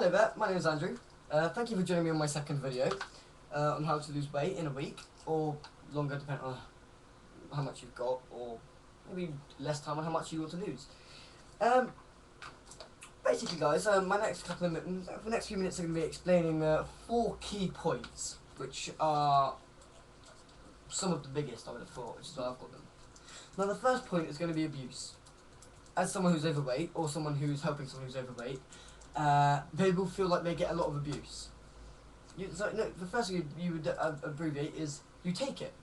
Hello there, my name is Andrew. Thank you for joining me on my second video on how to lose weight in a week, or longer depending on how much you've got, or maybe less time on how much you want to lose. Basically guys, my next couple of minutes, the next few minutes are going to be explaining 4 key points, which are some of the biggest I would have thought, which is why I've got them. Now the first point is going to be abuse. As someone who's overweight, or someone who's helping someone who's overweight, they will feel like they get a lot of abuse. The first thing you would abbreviate is you take it.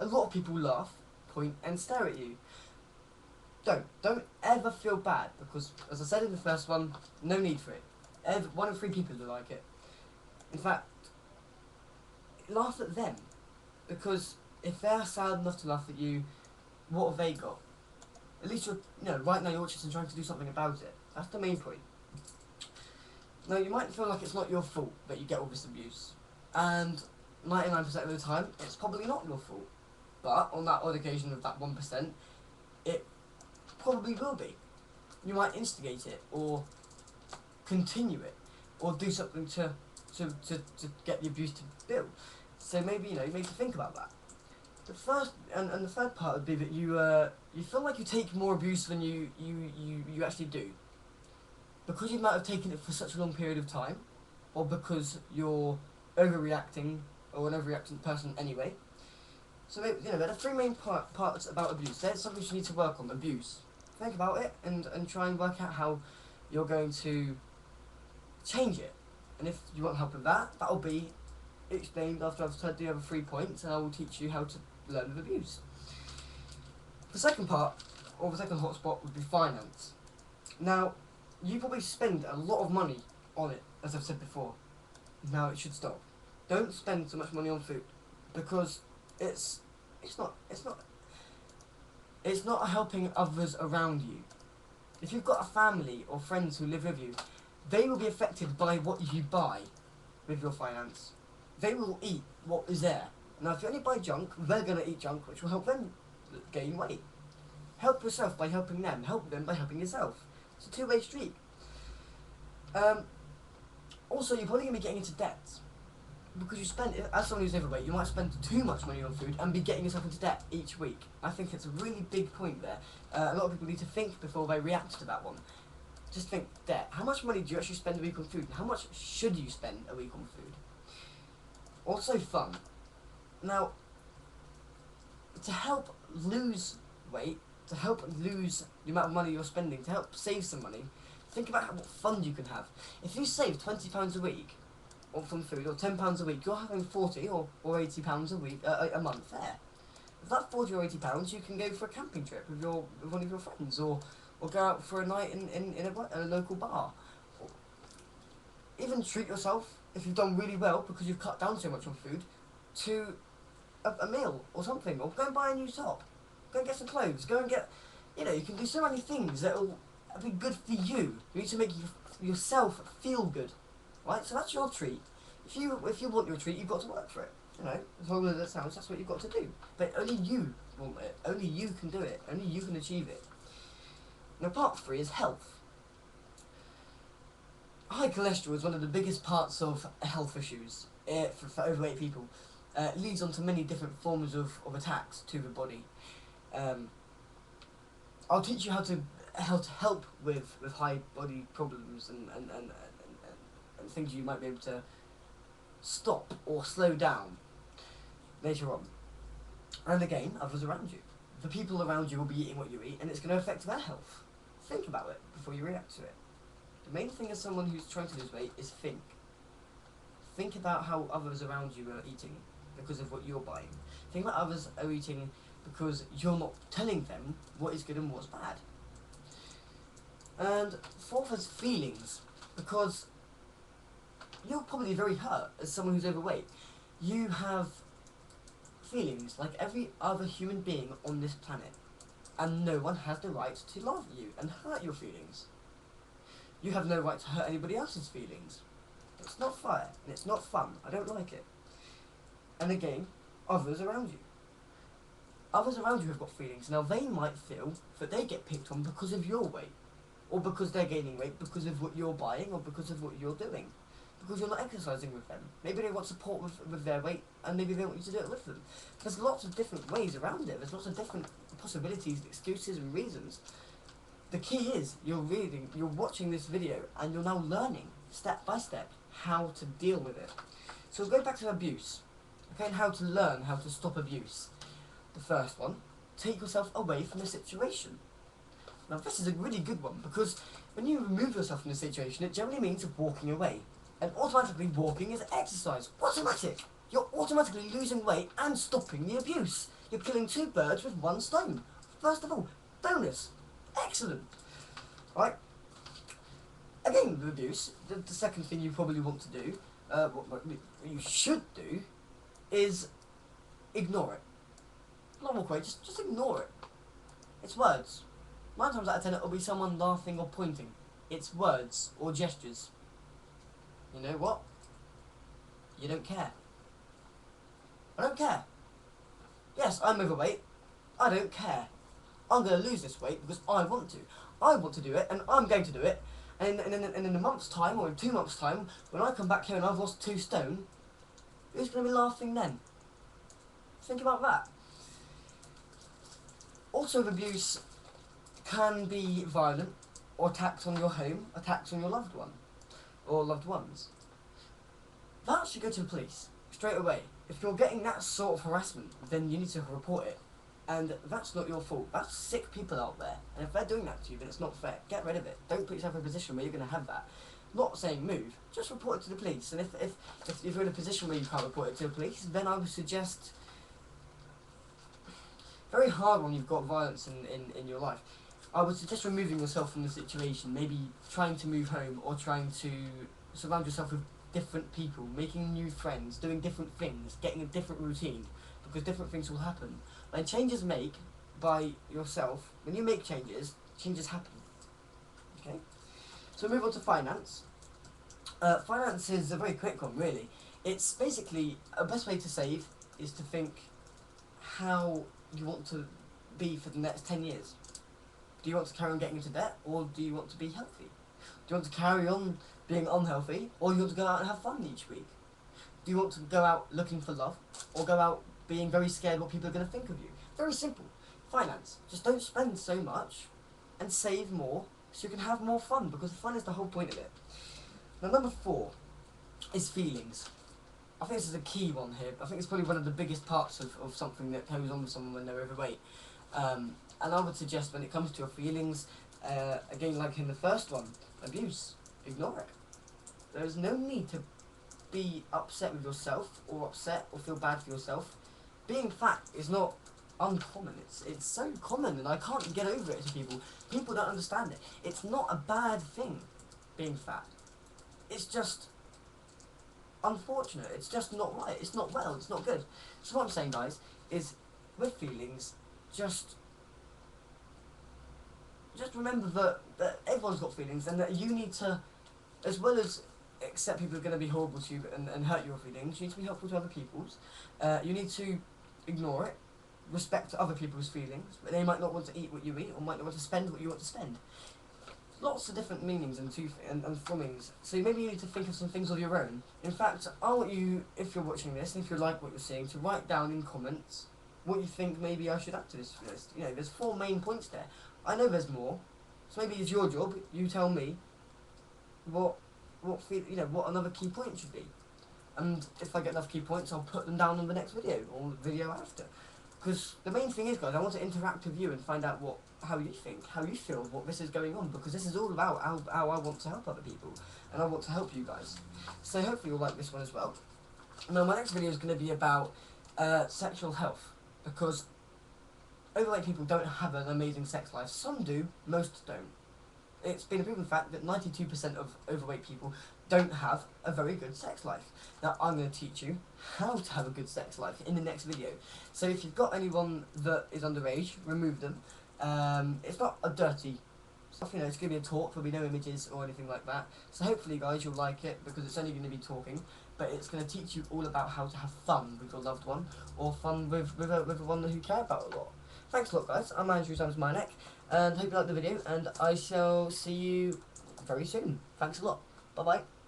A lot of people laugh, point, and stare at you. Don't ever feel bad, because as I said in the first one, no need for it. 1 in 3 people do like it. In fact, laugh at them, because if they're sad enough to laugh at you, what have they got? At least right now you're just trying to do something about it. That's the main point. Now you might feel like it's not your fault that you get all this abuse, and 99% of the time it's probably not your fault. But on that odd occasion of that 1%, it probably will be. You might instigate it, or continue it, or do something to get the abuse to build. So maybe you need to think about that. The first and the third part would be that you feel like you take more abuse than you actually do, because you might have taken it for such a long period of time, or because you're overreacting, or an overreacting person anyway. So there are 3 main parts about abuse. There's something you need to work on. Abuse. Think about it and try and work out how you're going to change it. And if you want help with that, that'll be explained after I've said the other 3 points, and I will teach you how to learn with abuse. The second part, or the second hotspot, would be finance. Now, you probably spend a lot of money on it, as I've said before. Now it should stop. Don't spend so much money on food, because it's not helping others around you. If you've got a family or friends who live with you, they will be affected by what you buy with your finance. They will eat what is there. Now if you only buy junk, they're going to eat junk, which will help them gain weight. Help yourself by helping them. Help them by helping yourself. It's a 2-way street. Also, you're probably going to be getting into debt, because as someone who's overweight, you might spend too much money on food and be getting yourself into debt each week. I think it's a really big point there. A lot of people need to think before they react to that one. Just think, debt. How much money do you actually spend a week on food? How much should you spend a week on food? Also fun. Now, to help lose weight, to help lose the amount of money you're spending, to help save some money, think about what fun you can have. If you save £20 a week from food, or £10 a week, you're having £40 or £80 a week, a month there. With that £40 or £80, you can go for a camping trip with one of your friends, or go out for a night in a local bar. Or even treat yourself, if you've done really well because you've cut down so much on food, to a meal or something, or go and buy a new top, go and get some clothes, go and get, you can do so many things that will be good for you. You need to make yourself feel good, right? So that's your treat. If you want your treat, you've got to work for it. As long as it sounds, that's what you've got to do. But only you want it. Only you can do it. Only you can achieve it. Now, part 3 is health. High cholesterol is one of the biggest parts of health issues for overweight people. It leads on to many different forms of attacks to the body. I'll teach you how to help with high body problems and things you might be able to stop or slow down later on. And again, others around you. The people around you will be eating what you eat, and it's going to affect their health. Think about it before you react to it. The main thing as someone who's trying to lose weight is think. Think about how others around you are eating because of what you're buying. Think about others are eating because you're not telling them what is good and what's bad. And 4th is feelings, because you're probably very hurt as someone who's overweight. You have feelings like every other human being on this planet, and no one has the right to laugh at you and hurt your feelings. You have no right to hurt anybody else's feelings. It's not fair, and it's not fun. I don't like it. And again, others around you. Others around you have got feelings. Now they might feel that they get picked on because of your weight, or because they're gaining weight because of what you're buying or because of what you're doing. Because you're not exercising with them. Maybe they want support with their weight and maybe they want you to do it with them. There's lots of different ways around it. There's lots of different possibilities, excuses and reasons. The key is you're watching this video and you're now learning step by step how to deal with it. So we'll go back to abuse. Okay, and how to learn how to stop abuse. The first one, take yourself away from the situation. Now this is a really good one because when you remove yourself from the situation, it generally means walking away. And automatically walking is exercise. Automatic! You're automatically losing weight and stopping the abuse. You're killing two birds with one stone. First of all, bonus. Excellent. Right? Again, with abuse, the second thing you probably want to do, what you should do, is ignore it. Not walk away, just ignore it. It's words. 9 times out of 10 it'll be someone laughing or pointing. It's words or gestures. You know what? You don't care. I don't care. Yes, I'm overweight. I don't care. I'm going to lose this weight because I want to. I want to do it and I'm going to do it. And in a month's time or in 2 months' time, when I come back here and I've lost 2 stone, who's going to be laughing then? Think about that. Also, abuse can be violent or attacks on your home, attacks on your loved one or loved ones. That should go to the police straight away. If you're getting that sort of harassment, then you need to report it. And that's not your fault. That's sick people out there. And if they're doing that to you, then it's not fair. Get rid of it. Don't put yourself in a position where you're going to have that. Not saying move, just report it to the police. And if you're in a position where you can't report it to the police, then I would suggest, very hard when you've got violence in your life, I would suggest removing yourself from the situation, maybe trying to move home or trying to surround yourself with different people, making new friends, doing different things, getting a different routine, because different things will happen. When changes made by yourself, when you make changes, changes happen. Okay? So move on to finance. Finance is a very quick one, really. It's basically, a best way to save is to think how you want to be for the next 10 years. Do you want to carry on getting into debt, or do you want to be healthy? Do you want to carry on being unhealthy, or do you want to go out and have fun each week? Do you want to go out looking for love, or go out being very scared what people are going to think of you? Very simple. Finance. Just don't spend so much and save more so you can have more fun, because fun is the whole point of it. Now, number 4 is feelings. I think this is a key one here. I think it's probably one of the biggest parts of something that goes on with someone when they're overweight. And I would suggest when it comes to your feelings, again, like in the first one, abuse, ignore it. There is no need to be upset with yourself or upset or feel bad for yourself. Being fat is not uncommon. It's so common, and I can't get over it to people. People don't understand it. It's not a bad thing, being fat. It's just unfortunate. It's just not right. It's not well. It's not good. So what I'm saying, guys, is with feelings, just remember that everyone's got feelings, and that you need to, as well as accept people are going to be horrible to you and hurt your feelings, you need to be helpful to other people's. You need to ignore it, respect other people's feelings, but they might not want to eat what you eat, or might not want to spend what you want to spend. Lots of different meanings and framings, so maybe you need to think of some things of your own. In fact, I want you, if you're watching this, and if you like what you're seeing, to write down in comments what you think maybe I should add to this list. You know, there's 4 main points there. I know there's more, so maybe it's your job. You tell me what another key point should be, and if I get enough key points, I'll put them down in the next video or video after. Because the main thing is, guys, I want to interact with you and find out how you think, how you feel, what this is going on, because this is all about how I want to help other people, and I want to help you guys. So hopefully you'll like this one as well. Now my next video is going to be about sexual health, because overweight people don't have an amazing sex life. Some do, most don't. It's been a proven fact that 92% of overweight people don't have a very good sex life. Now, I'm going to teach you how to have a good sex life in the next video. So if you've got anyone that is underage, remove them. It's not a dirty stuff, it's going to be a talk, there'll be no images or anything like that. So hopefully, guys, you'll like it, because it's only going to be talking, but it's going to teach you all about how to have fun with your loved one, or fun with the one that you care about a lot. Thanks a lot, guys. I'm Andrew Sams Mynek, and hope you like the video, and I shall see you very soon. Thanks a lot. Bye bye.